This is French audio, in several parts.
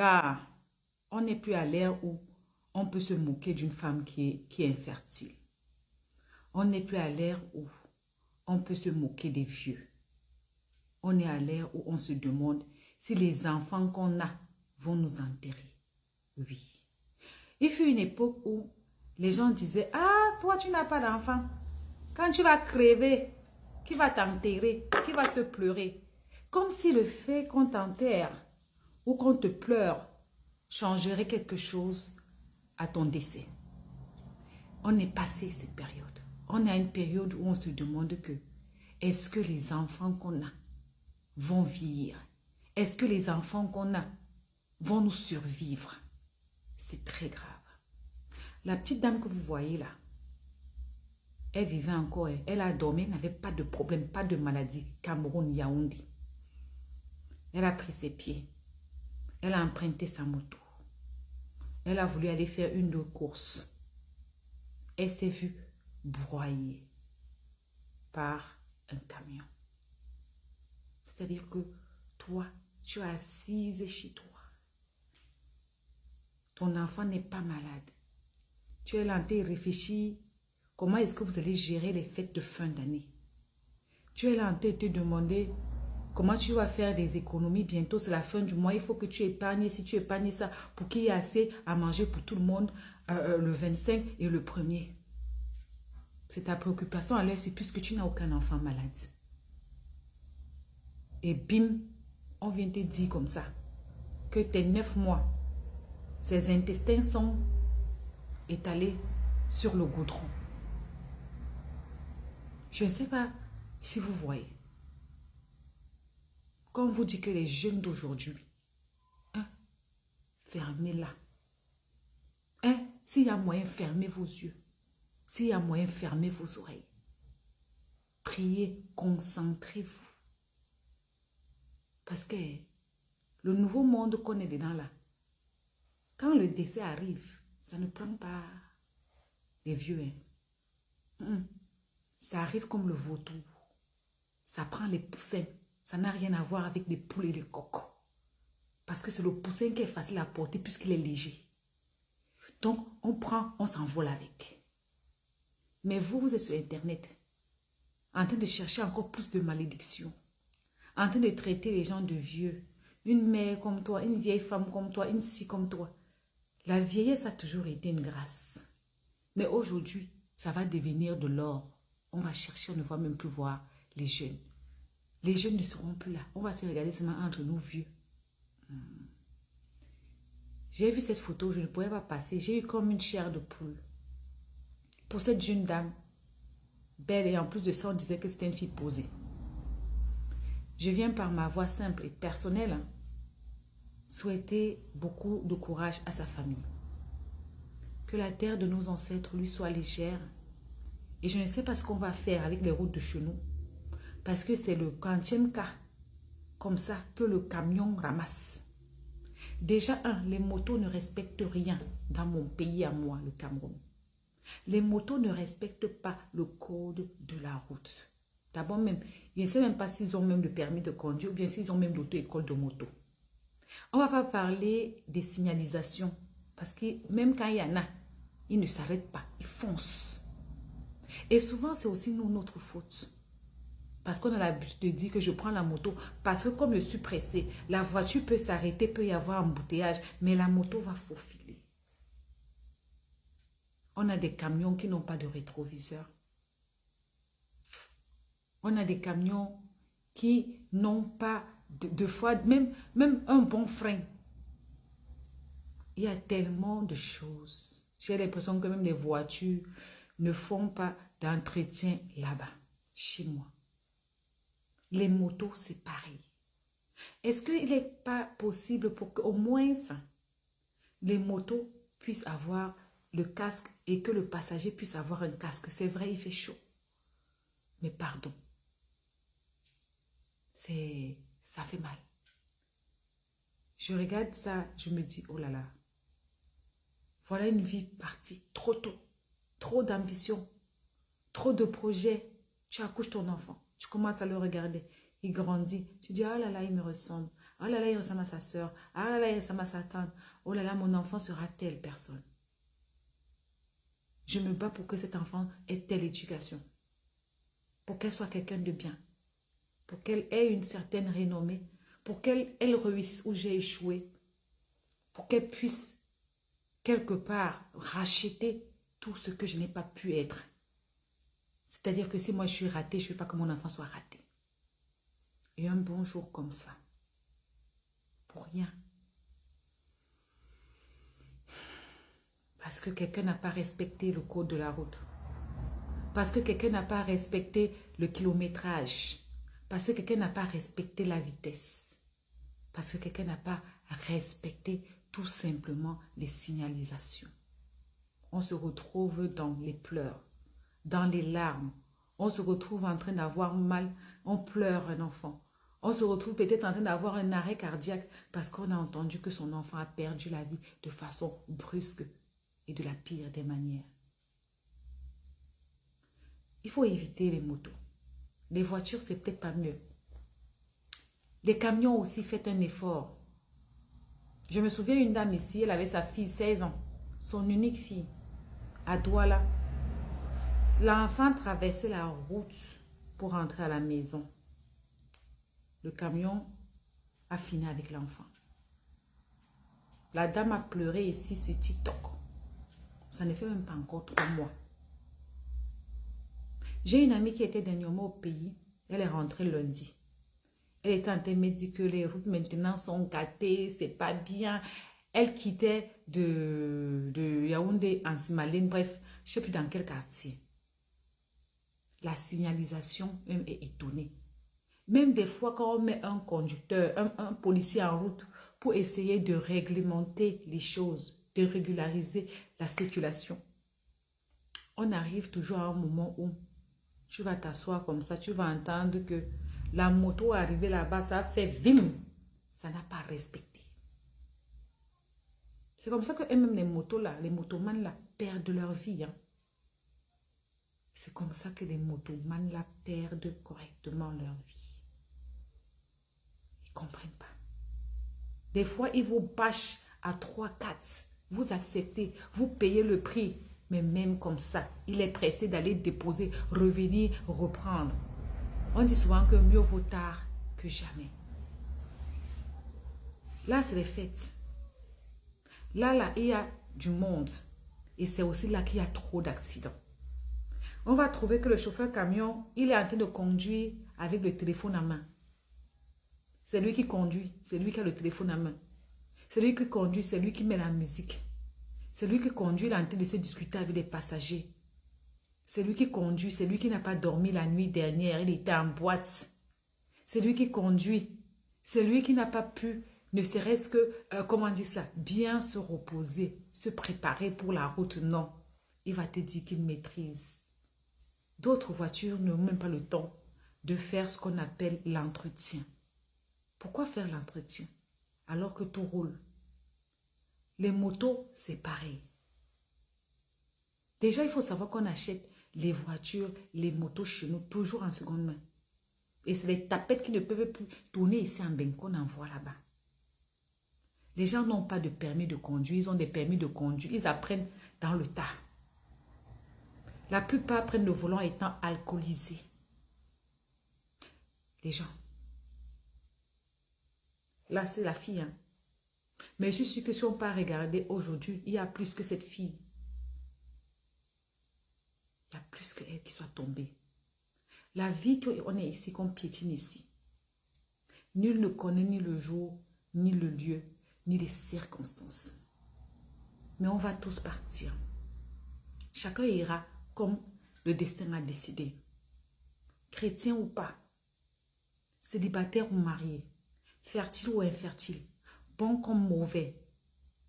Car on n'est plus à l'ère où on peut se moquer d'une femme qui est infertile. On n'est plus à l'ère où on peut se moquer des vieux. On est à l'ère où on se demande si les enfants qu'on a vont nous enterrer. Oui. Il fut une époque où les gens disaient « Ah, toi, tu n'as pas d'enfant. Quand tu vas crever, qui va t'enterrer? Qui va te pleurer ?» Comme si le fait qu'on t'enterre ou qu'on te pleure changerait quelque chose à ton décès. On est passé cette période. On est à une période où on se demande que est-ce que les enfants qu'on a vont vieillir? Est-ce que les enfants qu'on a vont nous survivre? C'est très grave. La petite dame que vous voyez là, elle vivait encore, elle a dormi, elle n'avait pas de problème, pas de maladie. Cameroun, Yaoundé. Elle a pris ses pieds. Elle a emprunté sa moto. Elle a voulu aller faire une de courses. Elle s'est vue broyée par un camion. C'est-à-dire que toi, tu es assise chez toi. Ton enfant n'est pas malade. Tu es là en train de réfléchir comment est-ce que vous allez gérer les fêtes de fin d'année. Tu es là en train de te demander comment tu vas faire des économies. Bientôt, c'est la fin du mois. Il faut que tu épargnes. Si tu épargnes ça pour qu'il y ait assez à manger pour tout le monde le 25 et le 1er. C'est ta préoccupation à l'heure, c'est puisque tu n'as aucun enfant malade. Et bim, on vient te dire comme ça que tes 9 mois, ses intestins sont étalés sur le goudron. Je ne sais pas si vous voyez. Quand on vous dit que les jeunes d'aujourd'hui, fermez-la. S'il y a moyen, fermez vos yeux. S'il y a moyen, fermez vos oreilles. Priez, concentrez-vous. Parce que le nouveau monde qu'on est dedans là, quand le décès arrive, ça ne prend pas les vieux. Ça arrive comme le vautour. Ça prend les poussins. Ça n'a rien à voir avec les poules et les coqs. Parce que c'est le poussin qui est facile à porter puisqu'il est léger. Donc, on prend, on s'envole avec. Mais vous êtes sur Internet, en train de chercher encore plus de malédictions, en train de traiter les gens de vieux. Une mère comme toi, une vieille femme comme toi, une scie comme toi. La vieillesse a toujours été une grâce. Mais aujourd'hui, ça va devenir de l'or. On va chercher, on ne va même plus voir les jeunes. Les jeunes ne seront plus là. On va se regarder seulement entre nous vieux. J'ai vu cette photo, je ne pouvais pas passer. J'ai eu comme une chair de poule. Pour cette jeune dame, belle, et en plus de ça, on disait que c'était une fille posée. Je viens par ma voix simple et personnelle souhaiter beaucoup de courage à sa famille. Que la terre de nos ancêtres lui soit légère. Et je ne sais pas ce qu'on va faire avec les routes de chez nous. Parce que c'est le 40e cas, comme ça, que le camion ramasse. Déjà, les motos ne respectent rien dans mon pays à moi, le Cameroun. Les motos ne respectent pas le code de la route. D'abord même, je ne sais même pas s'ils ont même le permis de conduire ou bien s'ils ont même l'auto-école de moto. On ne va pas parler des signalisations parce que même quand il y en a, ils ne s'arrêtent pas, ils foncent. Et souvent, c'est aussi notre faute. Parce qu'on a l'habitude de dire que je prends la moto parce que comme je suis pressée, la voiture peut s'arrêter, peut y avoir embouteillage, mais la moto va faufiler. On a des camions qui n'ont pas de rétroviseur. On a des camions qui n'ont pas de fois, même un bon frein. Il y a tellement de choses. J'ai l'impression que même les voitures ne font pas d'entretien là-bas, chez moi. Les motos, c'est pareil. Est-ce qu'il n'est pas possible pour qu'au moins les motos puissent avoir le casque et que le passager puisse avoir un casque? C'est vrai, il fait chaud. Mais pardon. Ça fait mal. Je regarde ça, je me dis, oh là là. Voilà une vie partie trop tôt. Trop d'ambition. Trop de projets. Tu accouches ton enfant. Tu commences à le regarder. Il grandit. Tu dis, oh là là, il me ressemble. Oh là là, il ressemble à sa soeur. Ah là là, il ressemble à sa tante. Oh là là, mon enfant sera telle personne. Je me bats pour que cet enfant ait telle éducation. Pour qu'elle soit quelqu'un de bien. Pour qu'elle ait une certaine renommée. Pour qu'elle réussisse où j'ai échoué. Pour qu'elle puisse, quelque part, racheter tout ce que je n'ai pas pu être. C'est-à-dire que si moi je suis ratée, je ne veux pas que mon enfant soit raté. Et un bon jour comme ça. Pour rien. Parce que quelqu'un n'a pas respecté le code de la route. Parce que quelqu'un n'a pas respecté le kilométrage. Parce que quelqu'un n'a pas respecté la vitesse. Parce que quelqu'un n'a pas respecté tout simplement les signalisations. On se retrouve dans les pleurs, dans les larmes. On se retrouve en train d'avoir mal. On pleure un enfant. On se retrouve peut-être en train d'avoir un arrêt cardiaque parce qu'on a entendu que son enfant a perdu la vie de façon brusque et de la pire des manières. Il faut éviter les motos. Les voitures, c'est peut-être pas mieux. Les camions aussi, faites un effort. Je me souviens une dame ici, elle avait sa fille, 16 ans, son unique fille, à Douala. L'enfant traversait la route pour rentrer à la maison. Le camion a fini avec l'enfant. La dame a pleuré ici sur TikTok. Ça ne fait même pas encore 3 mois. J'ai une amie qui était dernièrement au pays. Elle est rentrée lundi. Elle était en train de me dire que les routes maintenant sont gâtées, c'est pas bien. Elle quittait de Yaoundé en Simaline, bref, je ne sais plus dans quel quartier. La signalisation même est étonnée. Même des fois, quand on met un conducteur, un policier en route pour essayer de réglementer les choses, de régulariser la circulation, on arrive toujours à un moment où tu vas t'asseoir comme ça, tu vas entendre que la moto arrivée là-bas, ça fait vim. Ça n'a pas respecté. C'est comme ça que même les motos là, les motomans là, perdent leur vie. Hein. C'est comme ça que les motomans là perdent correctement leur vie. Ils ne comprennent pas. Des fois, ils vous bâchent à 3, 4. Vous acceptez, vous payez le prix. Mais même comme ça, il est pressé d'aller déposer, revenir, reprendre. On dit souvent que mieux vaut tard que jamais. Là, c'est les fêtes. Là, il y a du monde. Et c'est aussi là qu'il y a trop d'accidents. On va trouver que le chauffeur camion, il est en train de conduire avec le téléphone à main. C'est lui qui conduit, c'est lui qui a le téléphone à main. C'est lui qui conduit, c'est lui qui met la musique. C'est lui qui conduit, il est en train de se discuter avec les passagers. C'est lui qui conduit, c'est lui qui n'a pas dormi la nuit dernière, il était en boîte. C'est lui qui conduit. C'est lui qui n'a pas pu, ne serait-ce que, comment dire ça, bien se reposer, se préparer pour la route. Non, il va te dire qu'il maîtrise. D'autres voitures n'ont même pas le temps de faire ce qu'on appelle l'entretien. Pourquoi faire l'entretien alors que tout roule? Les motos, c'est pareil. Déjà, il faut savoir qu'on achète les voitures, les motos chez nous, toujours en seconde main. Et c'est les tapettes qui ne peuvent plus tourner ici en Bengue qu'on envoie là-bas. Les gens n'ont pas de permis de conduire, ils ont des permis de conduire, ils apprennent dans le tas. La plupart prennent le volant étant alcoolisés. Les gens. Là, c'est la fille. Hein. Mais je suis sûre que si on part regarder aujourd'hui, il y a plus que cette fille. Il y a plus qu'elle qui soit tombée. La vie qu'on est ici, qu'on piétine ici. Nul ne connaît ni le jour, ni le lieu, ni les circonstances. Mais on va tous partir. Chacun ira comme le destin a décidé. Chrétien ou pas, célibataire ou marié, fertile ou infertile, bon comme mauvais,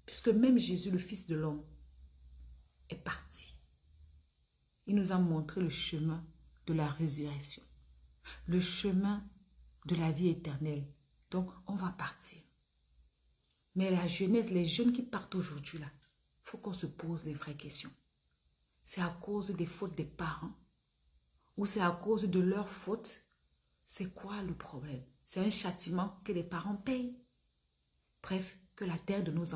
puisque même Jésus, le Fils de l'homme, est parti. Il nous a montré le chemin de la résurrection, le chemin de la vie éternelle. Donc, on va partir. Mais la jeunesse, les jeunes qui partent aujourd'hui, là, il faut qu'on se pose les vraies questions. C'est à cause des fautes des parents ou c'est à cause de leurs fautes? C'est quoi le problème? C'est un châtiment que les parents payent. Bref, que la terre de nos